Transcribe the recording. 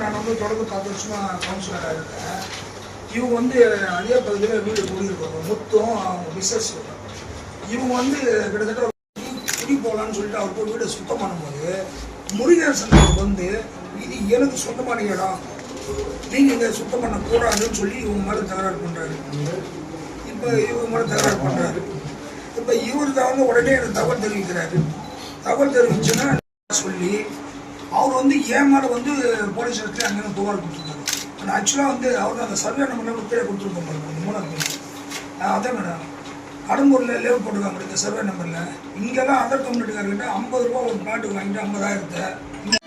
நான் வந்து தொடர்ந்து 10 வருஷமாக கவுன்சிலராக இருக்கேன். இவங்க வந்து அதே பகுதியில் வீடு கூடியிருப்பாங்க. முத்தும் அவங்க மிஸ்ஸஸ். இவங்க வந்து கிட்டத்தட்ட குடி போகலான்னு சொல்லிட்டு அவர் போய் வீடை சுத்தம் பண்ணும்போது முருகேசன் வந்து இது எனக்கு சொந்தமான இடம், நீங்கள் இங்கே சுத்தம் பண்ணக்கூடாதுன்னு சொல்லி இவங்க மேலே தகராறு பண்ணுறாரு. இப்போ இவங்க மேலே தகராறு பண்ணுறாரு. இப்போ இவர் தான் வந்து உடனே எனக்கு தகவல் தெரிவிக்கிறாரு. தகவல் தெரிவிச்சுன்னா சொல்லி அவர் வந்து ஏன் மேலே வந்து போலீஸ் ஸ்டேஷன்லேயே அங்கேருந்து புகார் கொடுத்துருக்காரு. ஆனால் ஆக்சுவலாக வந்து அவர் அந்த சர்வே நம்பர் கீழே கொடுத்துருக்கோம் பாருங்க, 3 அதான் மேடம் கடம்பூரில் லேவ் போட்டுருக்காங்க இந்த சர்வே நம்பரில். இங்கெல்லாம் அதர் கம்யூனிட்டிக்காரர்கிட்ட 50 ரூபா ஒரு பிளாட்டுக்கு வாங்கிட்டு 50,000